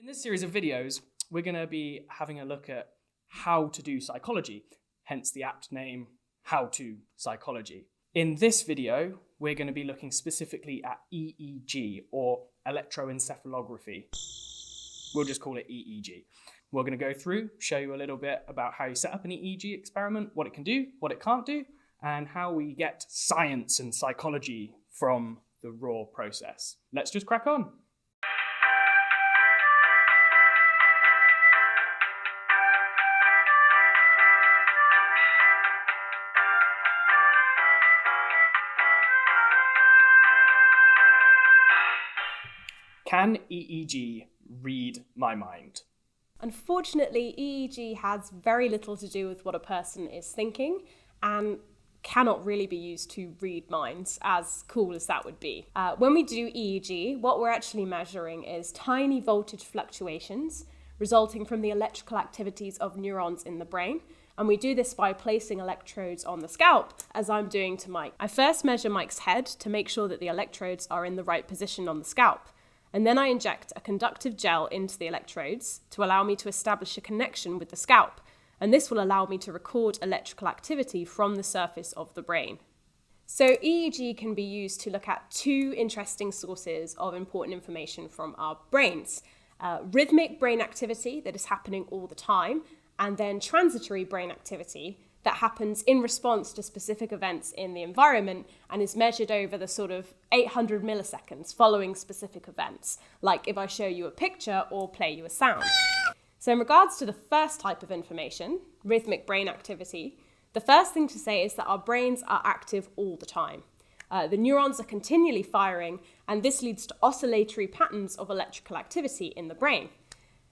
In this series of videos, we're going to be having a look at how to do psychology, hence the apt name, How to Psychology. In this video, we're going to be looking specifically at EEG, or electroencephalography. We'll just call it EEG. We're going to go through, show you a little bit about how you set up an EEG experiment, what it can do, what it can't do, and how we get science and psychology from the raw process. Let's just crack on. Can EEG read my mind? Unfortunately, EEG has very little to do with what a person is thinking and cannot really be used to read minds, as cool as that would be. When we do EEG, what we're actually measuring is tiny voltage fluctuations resulting from the electrical activities of neurons in the brain. And we do this by placing electrodes on the scalp, as I'm doing to Mike. I first measure Mike's head to make sure that the electrodes are in the right position on the scalp. And then I inject a conductive gel into the electrodes to allow me to establish a connection with the scalp. And this will allow me to record electrical activity from the surface of the brain. So EEG can be used to look at two interesting sources of important information from our brains. Rhythmic brain activity that is happening all the time, and then transitory brain activity that happens in response to specific events in the environment and is measured over the sort of 800 milliseconds following specific events, like if I show you a picture or play you a sound. So in regards to the first type of information, rhythmic brain activity, the first thing to say is that our brains are active all the time. The neurons are continually firing, and this leads to oscillatory patterns of electrical activity in the brain.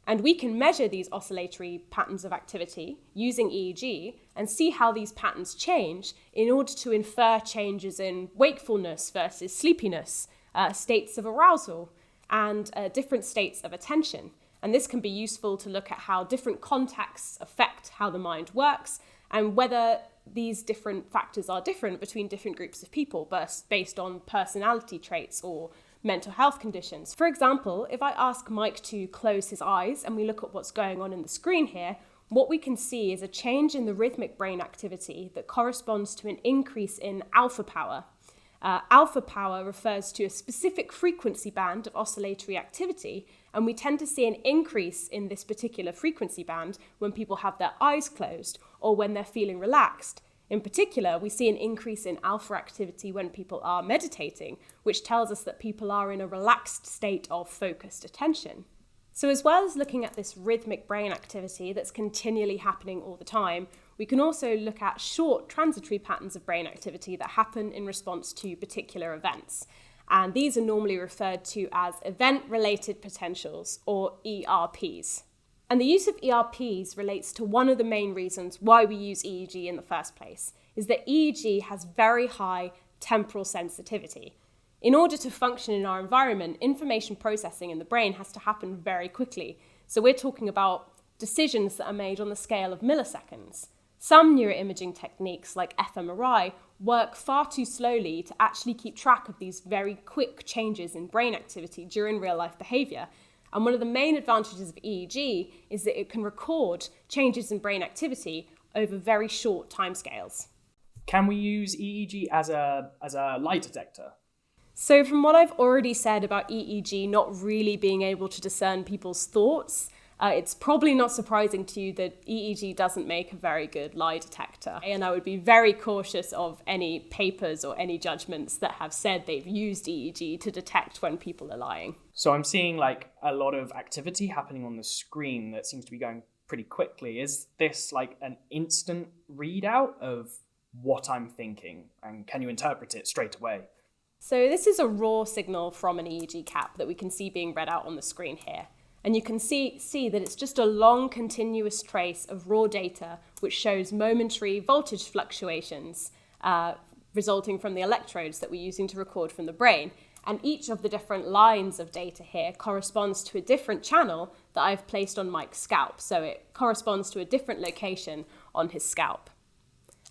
And we can measure these oscillatory patterns of activity using EEG and see how these patterns change in order to infer changes in wakefulness versus sleepiness, states of arousal, and different states of attention. And this can be useful to look at how different contexts affect how the mind works and whether these different factors are different between different groups of people based on personality traits or mental health conditions. For example, if I ask Mike to close his eyes and we look at what's going on in the screen here, what we can see is a change in the rhythmic brain activity that corresponds to an increase in alpha power. Alpha power refers to a specific frequency band of oscillatory activity, and we tend to see an increase in this particular frequency band when people have their eyes closed or when they're feeling relaxed. In particular, we see an increase in alpha activity when people are meditating, which tells us that people are in a relaxed state of focused attention. So as well as looking at this rhythmic brain activity that's continually happening all the time, we can also look at short transitory patterns of brain activity that happen in response to particular events. And these are normally referred to as event-related potentials, or ERPs. And the use of ERPs relates to one of the main reasons why we use EEG in the first place, is that EEG has very high temporal sensitivity. In order to function in our environment, information processing in the brain has to happen very quickly. So we're talking about decisions that are made on the scale of milliseconds. Some neuroimaging techniques, like fMRI, work far too slowly to actually keep track of these very quick changes in brain activity during real-life behavior. And one of the main advantages of EEG is that it can record changes in brain activity over very short timescales. Can we use EEG as a lie detector? So from what I've already said about EEG not really being able to discern people's thoughts, it's probably not surprising to you that EEG doesn't make a very good lie detector. And I would be very cautious of any papers or any judgments that have said they've used EEG to detect when people are lying. So I'm seeing like a lot of activity happening on the screen that seems to be going pretty quickly. Is this like an instant readout of what I'm thinking? And can you interpret it straight away? So this is a raw signal from an EEG cap that we can see being read out on the screen here. And you can see that it's just a long continuous trace of raw data which shows momentary voltage fluctuations resulting from the electrodes that we're using to record from the brain. And each of the different lines of data here corresponds to a different channel that I've placed on Mike's scalp. So it corresponds to a different location on his scalp.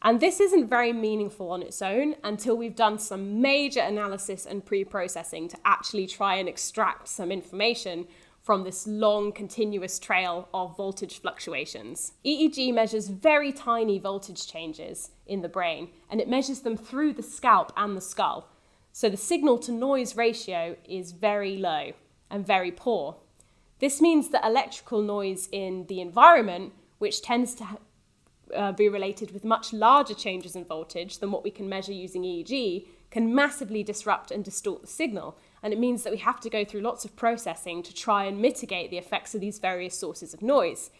And this isn't very meaningful on its own until we've done some major analysis and pre-processing to actually try and extract some information from this long continuous trail of voltage fluctuations. EEG measures very tiny voltage changes in the brain, and it measures them through the scalp and the skull. So the signal to noise ratio is very low and very poor. This means that electrical noise in the environment, which tends to be related with much larger changes in voltage than what we can measure using EEG, can massively disrupt and distort the signal. And it means that we have to go through lots of processing to try and mitigate the effects of these various sources of noise.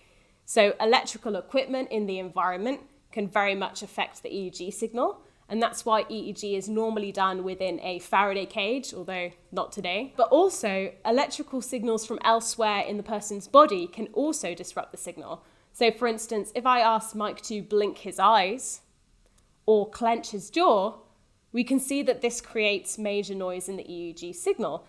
So electrical equipment in the environment can very much affect the EEG signal. And that's why EEG is normally done within a Faraday cage, although not today. But also, electrical signals from elsewhere in the person's body can also disrupt the signal. So for instance, if I ask Mike to blink his eyes or clench his jaw, we can see that this creates major noise in the EEG signal.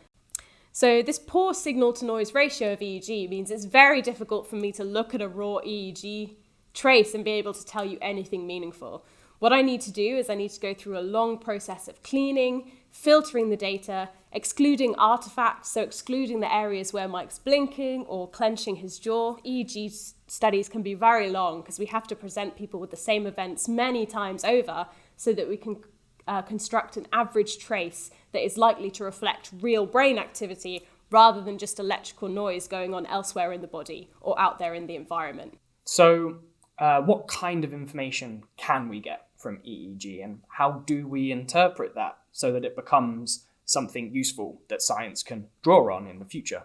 So this poor signal to noise ratio of EEG means it's very difficult for me to look at a raw EEG trace and be able to tell you anything meaningful. What I need to do is I need to go through a long process of cleaning, filtering the data, excluding artifacts, so excluding the areas where Mike's blinking or clenching his jaw. EEG studies can be very long because we have to present people with the same events many times over so that we can construct an average trace that is likely to reflect real brain activity rather than just electrical noise going on elsewhere in the body or out there in the environment. So what kind of information can we get from EEG, and how do we interpret that so that it becomes something useful that science can draw on in the future?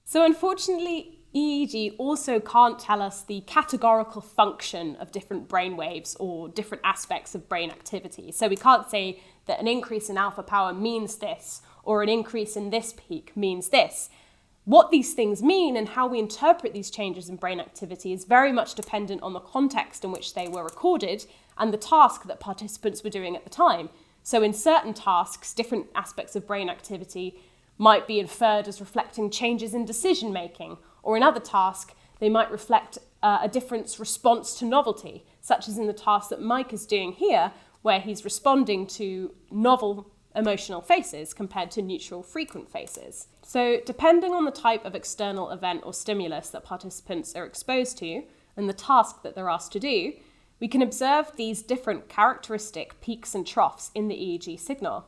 So unfortunately, EEG also can't tell us the categorical function of different brain waves or different aspects of brain activity. So we can't say that an increase in alpha power means this, or an increase in this peak means this. What these things mean and how we interpret these changes in brain activity is very much dependent on the context in which they were recorded and the task that participants were doing at the time. So in certain tasks, different aspects of brain activity might be inferred as reflecting changes in decision making, or in other tasks, they might reflect a different response to novelty, such as in the task that Mike is doing here, where he's responding to novel emotional faces compared to neutral frequent faces. So depending on the type of external event or stimulus that participants are exposed to and the task that they're asked to do, we can observe these different characteristic peaks and troughs in the EEG signal.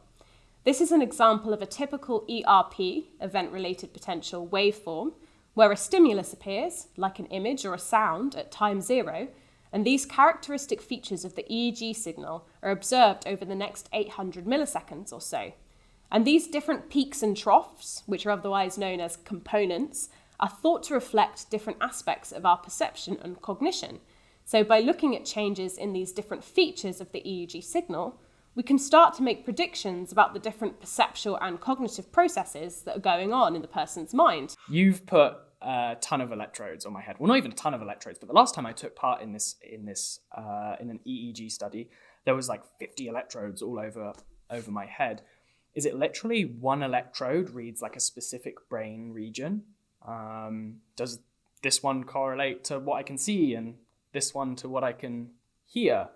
This is an example of a typical ERP, event-related potential waveform, where a stimulus appears, like an image or a sound, at time 0, and these characteristic features of the EEG signal are observed over the next 800 milliseconds or so. And these different peaks and troughs, which are otherwise known as components, are thought to reflect different aspects of our perception and cognition. So by looking at changes in these different features of the EEG signal, we can start to make predictions about the different perceptual and cognitive processes that are going on in the person's mind. You've put a ton of electrodes on my head. Well, not even a ton of electrodes, but the last time I took part in an EEG study, there was like 50 electrodes all over my head. Is it literally one electrode reads like a specific brain region? Does this one correlate to what I can see and this one to what I can hear?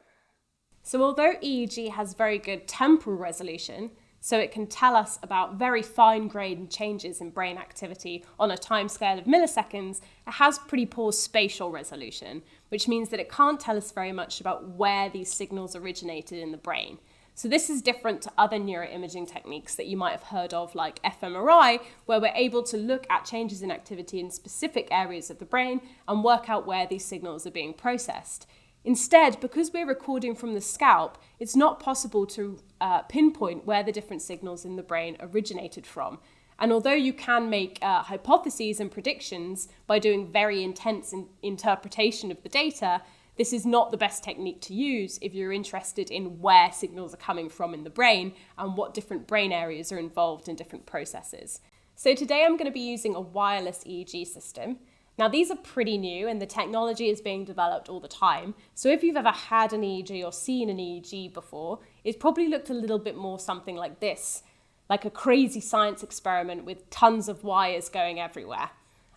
So although EEG has very good temporal resolution, so it can tell us about very fine-grained changes in brain activity on a timescale of milliseconds, it has pretty poor spatial resolution, which means that it can't tell us very much about where these signals originated in the brain. So this is different to other neuroimaging techniques that you might have heard of, like fMRI, where we're able to look at changes in activity in specific areas of the brain and work out where these signals are being processed. Instead, because we're recording from the scalp, it's not possible to pinpoint where the different signals in the brain originated from. And although you can make hypotheses and predictions by doing very intense interpretation of the data, this is not the best technique to use if you're interested in where signals are coming from in the brain and what different brain areas are involved in different processes. So today I'm going to be using a wireless EEG system. Now these are pretty new and the technology is being developed all the time. So if you've ever had an EEG or seen an EEG before, it probably looked a little bit more something like this, like a crazy science experiment with tons of wires going everywhere.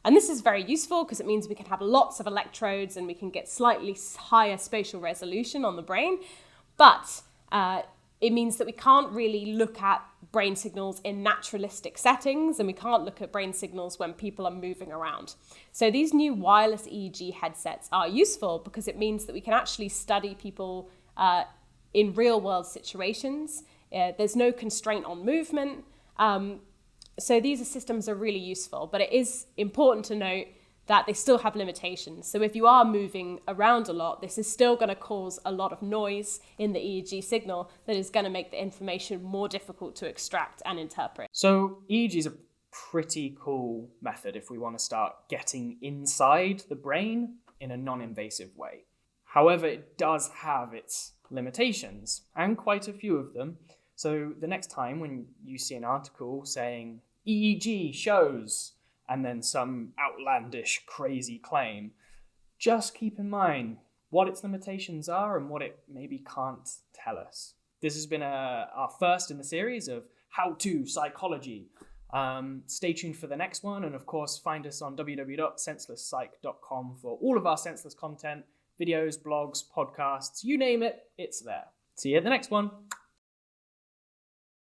And this is very useful because it means we can have lots of electrodes and we can get slightly higher spatial resolution on the brain. But it means that we can't really look at brain signals in naturalistic settings, and we can't look at brain signals when people are moving around. So these new wireless EEG headsets are useful because it means that we can actually study people in real world situations. There's no constraint on movement. So these systems are really useful, but it is important to note that they still have limitations. So if you are moving around a lot, this is still going to cause a lot of noise in the EEG signal that is going to make the information more difficult to extract and interpret. So EEG is a pretty cool method if we want to start getting inside the brain in a non-invasive way. However, it does have its limitations, and quite a few of them. So the next time when you see an article saying EEG shows, and then some outlandish, crazy claim, just keep in mind what its limitations are and what it maybe can't tell us. This has been our first in the series of how-to psychology. Stay tuned for the next one, and of course find us on www.senselesspsych.com for all of our senseless content, videos, blogs, podcasts, you name it, it's there. See you at the next one.